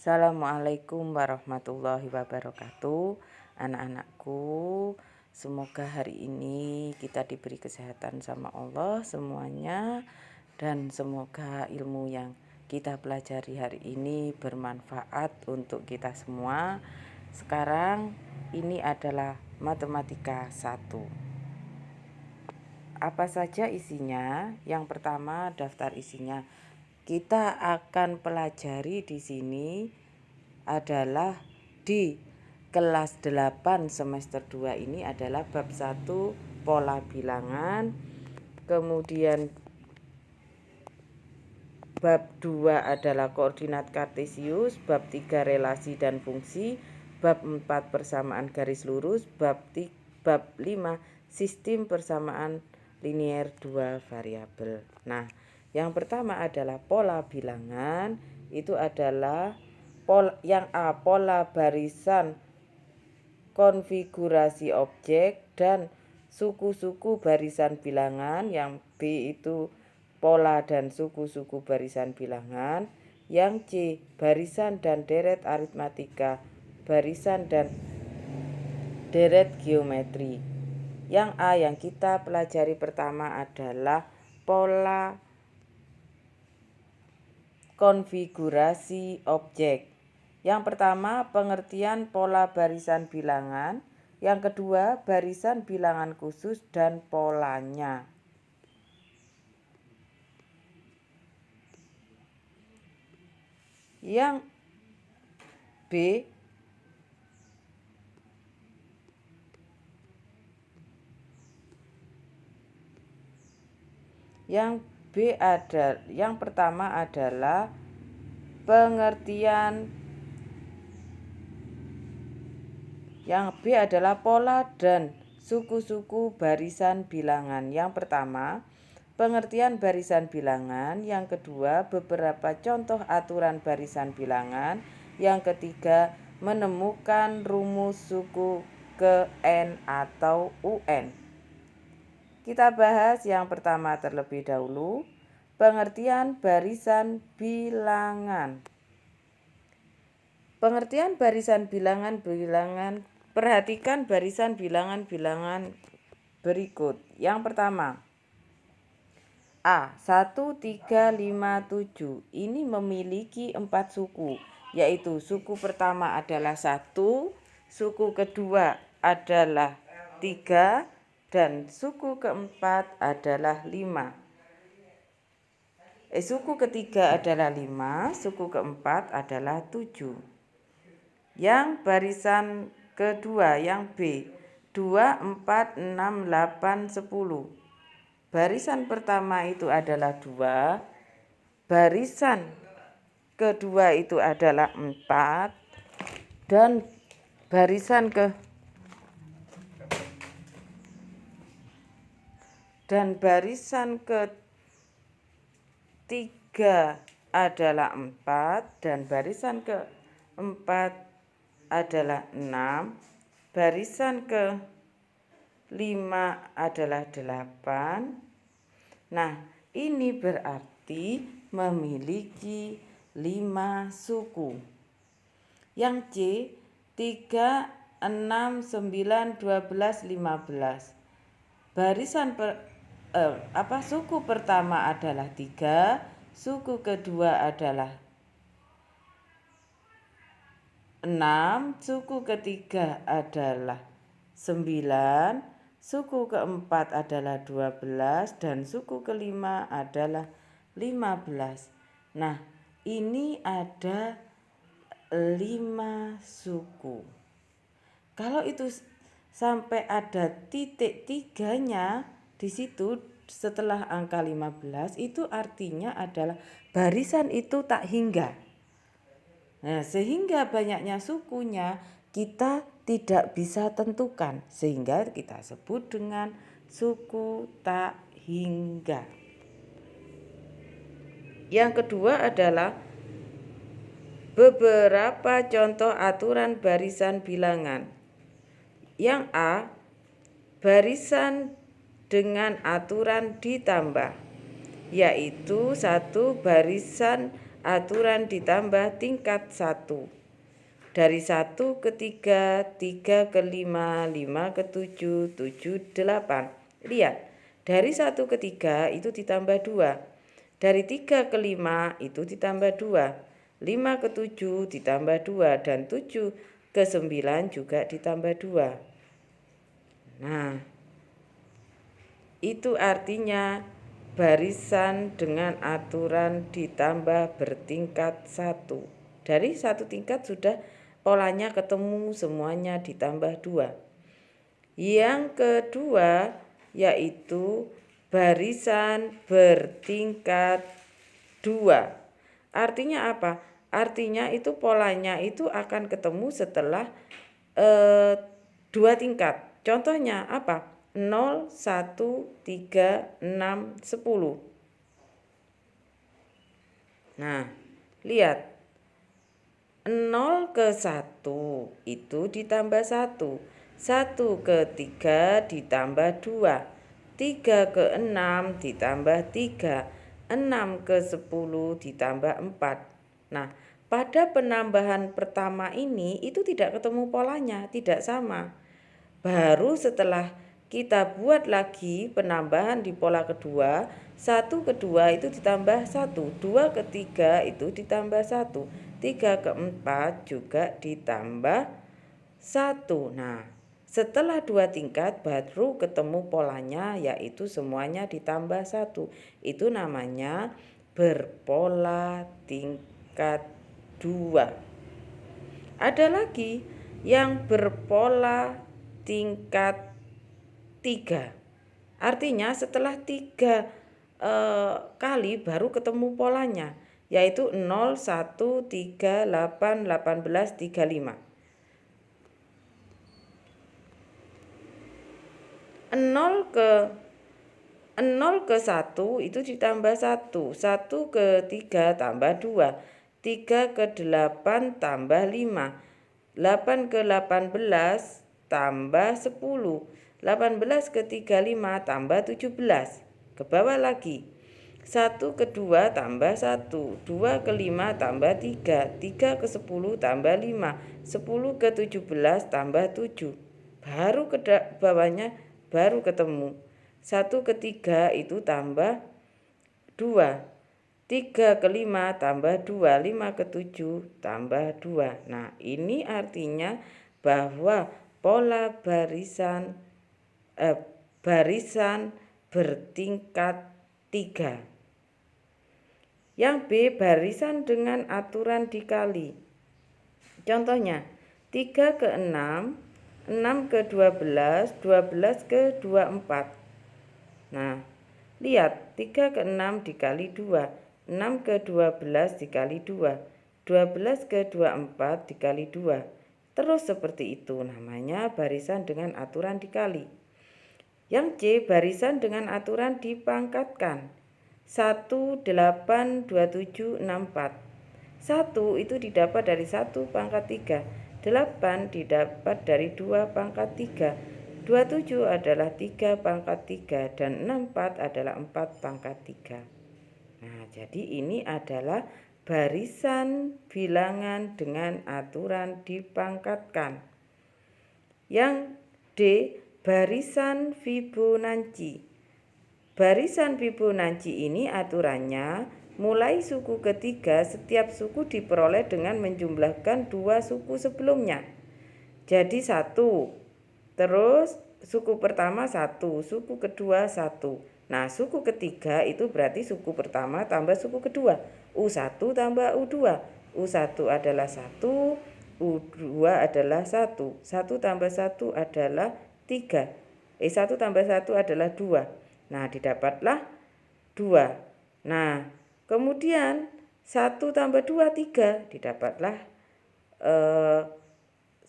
Assalamualaikum warahmatullahi wabarakatuh. Anak-anakku, semoga hari ini kita diberi kesehatan sama Allah semuanya, dan semoga ilmu yang kita pelajari hari ini bermanfaat untuk kita semua. Sekarang ini adalah matematika 1. Apa saja isinya? Yang pertama, daftar isinya. Kita akan pelajari di sini adalah di kelas 8 semester 2 ini adalah bab 1 pola bilangan, kemudian bab 2 adalah koordinat kartesius, bab 3 relasi dan fungsi, bab 4 persamaan garis lurus, bab 5 sistem persamaan linier 2 variabel. Nah, yang pertama adalah pola bilangan. Itu adalah yang A, pola barisan konfigurasi objek dan suku-suku barisan bilangan. Yang B itu pola dan suku-suku barisan bilangan. Yang C, barisan dan deret aritmatika, barisan dan deret geometri. Yang A yang kita pelajari pertama adalah pola konfigurasi objek. Yang pertama, pengertian pola barisan bilangan. Yang kedua, barisan bilangan khusus dan polanya. Yang B, yang pertama adalah pengertian. Yang B adalah pola dan suku-suku barisan bilangan. Yang pertama, pengertian barisan bilangan. Yang kedua, beberapa contoh aturan barisan bilangan. Yang ketiga, menemukan rumus suku ke N atau UN. Kita bahas yang pertama terlebih dahulu, pengertian barisan bilangan. Pengertian barisan bilangan. Perhatikan barisan bilangan-bilangan berikut. Yang pertama, A, 1, 3, 5, 7. Ini memiliki 4 suku, yaitu suku pertama adalah 1, suku kedua adalah 3, dan suku keempat adalah 5. Suku ketiga adalah 5, suku keempat adalah 7. Yang barisan kedua, yang B, 2, 4, 6, 8, 10. Barisan pertama itu adalah 2, barisan kedua itu adalah 4, dan barisan ketiga adalah 4, dan barisan keempat adalah 6, barisan ke-5 adalah 8. Nah, ini berarti memiliki 5 suku. Yang C, 3, 6, 9, 12, 15. Barisan suku pertama adalah 3, suku kedua adalah 6, suku ketiga adalah 9, suku keempat adalah 12, dan suku kelima adalah 15. Nah, ini ada 5 suku. Kalau itu sampai ada titik 3-nya di situ setelah angka 15, itu artinya adalah barisan itu tak hingga. Nah, sehingga banyaknya sukunya kita tidak bisa tentukan, sehingga kita sebut dengan suku tak hingga. Yang kedua adalah beberapa contoh aturan barisan bilangan. Yang A, barisan dengan aturan ditambah, yaitu 1, barisan aturan ditambah tingkat 1. Dari 1 ke 3, 3 ke 5, 5 ke 7, 7, 8. Lihat, dari 1 ke 3 itu ditambah 2. Dari 3 ke 5 itu ditambah 2. 5 ke 7 ditambah 2. Dan 7 ke 9 juga ditambah 2. Nah, itu artinya barisan dengan aturan ditambah bertingkat 1. Dari 1 tingkat sudah polanya ketemu, semuanya ditambah 2. Yang kedua yaitu barisan bertingkat 2. Artinya apa? Artinya itu polanya itu akan ketemu setelah 2 tingkat. Contohnya apa? 0, 1, 3, 6, 10. Nah, lihat. 0 ke 1 itu ditambah 1. 1 ke 3 ditambah 2. 3 ke 6 ditambah 3. 6 ke 10 ditambah 4. Nah, pada penambahan pertama ini itu tidak ketemu polanya, tidak sama. Baru setelah kita buat lagi penambahan di pola kedua, 1 ke 2 itu ditambah 1, 2 ke 3 itu ditambah 1, 3 ke 4 juga ditambah 1. Nah, setelah 2 tingkat baru ketemu polanya, yaitu semuanya ditambah 1. Itu namanya berpola tingkat 2. Ada lagi yang berpola tingkat 3. Artinya setelah 3 kali baru ketemu polanya, yaitu 0, 1, 3, 8, 18, 35. 0 ke 1 itu ditambah 1. 1 ke 3 tambah 2. 3 ke 8 tambah 5. 8 ke 18 tambah 10. 18 ke 35 tambah 17. Ke bawah lagi. 1 ke 2 tambah 1. 2 ke 5 tambah 3. 3 ke 10 tambah 5. 10 ke 17 tambah 7. Baru ke bawahnya baru ketemu. 1 ke 3 itu tambah 2. 3 ke 5 tambah 2, 5 ke 7 tambah 2. Nah, ini artinya bahwa pola barisan bertingkat 3. Yang B, barisan dengan aturan dikali. Contohnya, 3 ke 6, 6 ke 12, 12 ke 24. Nah, lihat, 3 ke 6 dikali 2, 6 ke 12 dikali 2, 12 ke 24 dikali 2. Terus seperti itu, namanya barisan dengan aturan dikali. Yang C, barisan dengan aturan dipangkatkan. 1, 8, 27, 64. 1 itu didapat dari 1 pangkat 3. 8 didapat dari 2 pangkat 3. 27 adalah 3 pangkat 3 dan 64 adalah 4 pangkat 3. Nah, jadi ini adalah barisan bilangan dengan aturan dipangkatkan. Yang D, barisan Fibonacci. Barisan Fibonacci ini aturannya mulai suku ketiga setiap suku diperoleh dengan menjumlahkan 2 suku sebelumnya. Jadi 1. Terus suku pertama 1, suku kedua 1. Nah, suku ketiga itu berarti suku pertama tambah suku kedua. U1 tambah U2. U1 adalah 1, U2 adalah 1. 1 tambah 1 adalah 3. 1 tambah 1 adalah 2. Nah, didapatlah 2. Nah, kemudian 1 tambah 2, 3. Didapatlah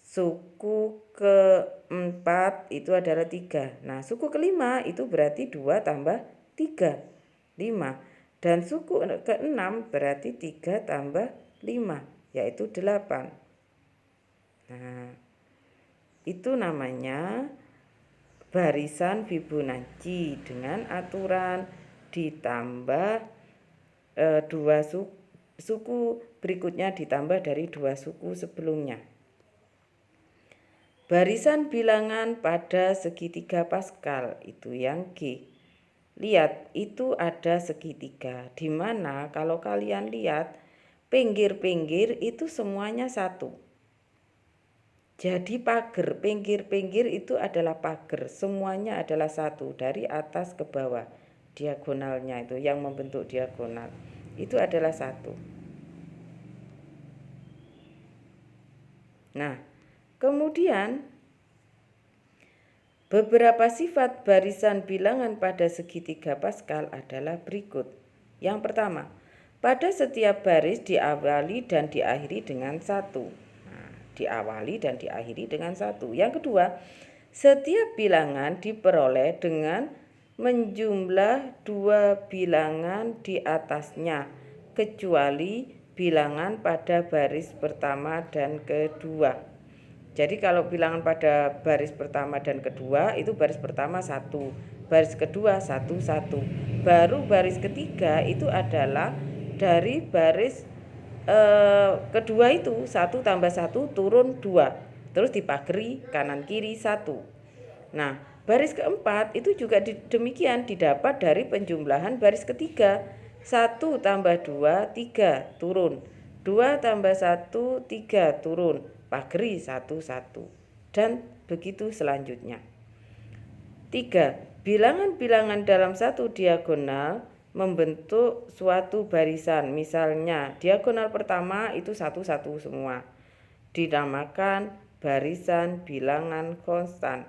suku keempat itu adalah 3. Nah, suku kelima itu berarti 2 tambah 3, 5. Dan suku keenam berarti 3 tambah 5, yaitu 8. Nah, itu namanya barisan Fibonacci dengan aturan ditambah suku berikutnya ditambah dari 2 suku sebelumnya. Barisan bilangan pada segitiga Pascal itu yang G. Lihat, itu ada segitiga, di mana kalau kalian lihat pinggir-pinggir itu semuanya satu. Jadi pagar, pinggir-pinggir itu adalah pagar, semuanya adalah satu dari atas ke bawah. Diagonalnya itu yang membentuk diagonal itu adalah satu. Nah, kemudian beberapa sifat barisan bilangan pada segitiga Pascal adalah berikut. Yang pertama, pada setiap baris diawali dan diakhiri dengan satu. Diawali dan diakhiri dengan satu. Yang kedua, setiap bilangan diperoleh dengan menjumlah 2 bilangan di atasnya, kecuali bilangan pada baris pertama dan kedua. Jadi kalau bilangan pada baris pertama dan kedua itu baris pertama 1, baris kedua 1, 1. Baru baris ketiga itu adalah dari baris kedua itu 1 tambah 1 turun 2. Terus dipagari kanan kiri 1. Nah, baris keempat itu juga demikian didapat dari penjumlahan baris ketiga. 1 tambah 2, 3 turun. 2 tambah 1, 3 turun. Pagari 1, 1. Dan begitu selanjutnya. 3. Bilangan-bilangan dalam satu diagonal membentuk suatu barisan. Misalnya diagonal pertama itu 1, 1 semua. Dinamakan barisan bilangan konstan.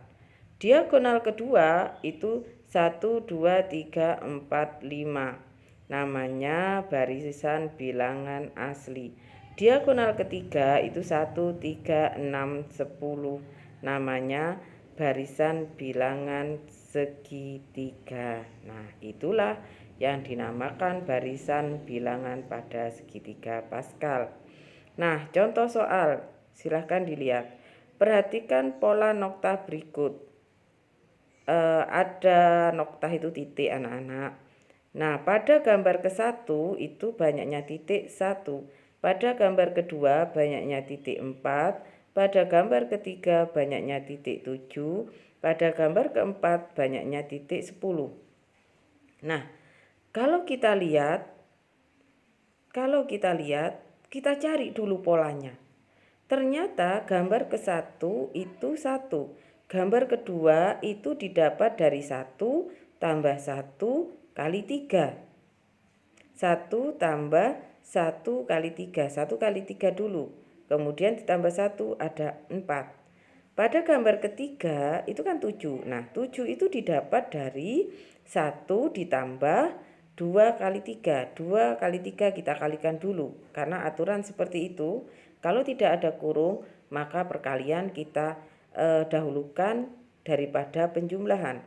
Diagonal kedua itu 1, 2, 3, 4, 5. Namanya barisan bilangan asli. Diagonal ketiga itu 1, 3, 6, 10. Namanya barisan bilangan segitiga. Nah, itulah yang dinamakan barisan bilangan pada segitiga Pascal. Nah, contoh soal, silahkan dilihat. Perhatikan pola nokta berikut. Ada nokta itu titik anak-anak. Nah, pada gambar ke-1 itu banyaknya titik 1. Pada gambar kedua banyaknya titik 4. Pada gambar ketiga banyaknya titik 7. Pada gambar keempat banyaknya titik 10. Nah, kalau kita lihat, kita cari dulu polanya. Ternyata gambar ke-1 itu 1. Gambar kedua itu didapat dari 1 tambah 1 kali 3. 1 tambah 1 kali 3. 1 kali 3 dulu. Kemudian ditambah 1 ada 4. Pada gambar ketiga itu kan 7. Nah, 7 itu didapat dari 1 ditambah 2 kali 3. 2 kali 3 kita kalikan dulu. Karena aturan seperti itu, kalau tidak ada kurung, maka perkalian kita dahulukan daripada penjumlahan.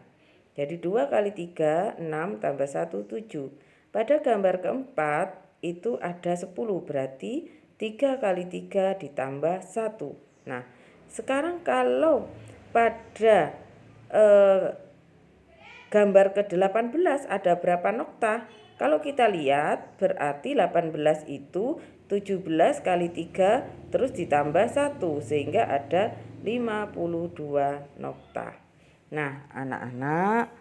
Jadi 2 kali 3, 6 tambah 1, 7. Pada gambar keempat itu ada 10, berarti 3 kali 3 ditambah 1. Nah, sekarang kalau pada gambar ke-18 ada berapa nokta? Kalau kita lihat berarti 18 itu 17 kali 3 terus ditambah 1 sehingga ada 52 nokta. Nah, anak-anak,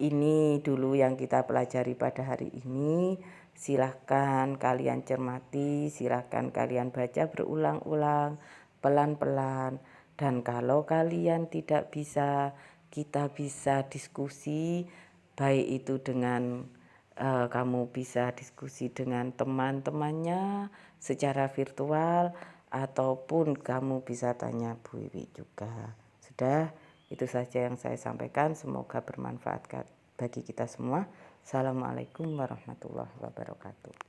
ini dulu yang kita pelajari pada hari ini. Silahkan kalian cermati, silahkan kalian baca berulang-ulang, pelan-pelan. Dan kalau kalian tidak bisa, kita bisa diskusi, baik itu dengan kamu bisa diskusi dengan teman-temannya secara virtual, ataupun kamu bisa tanya Bu Wiwi juga. Sudah, itu saja yang saya sampaikan. Semoga bermanfaat bagi kita semua. Assalamualaikum warahmatullahi wabarakatuh.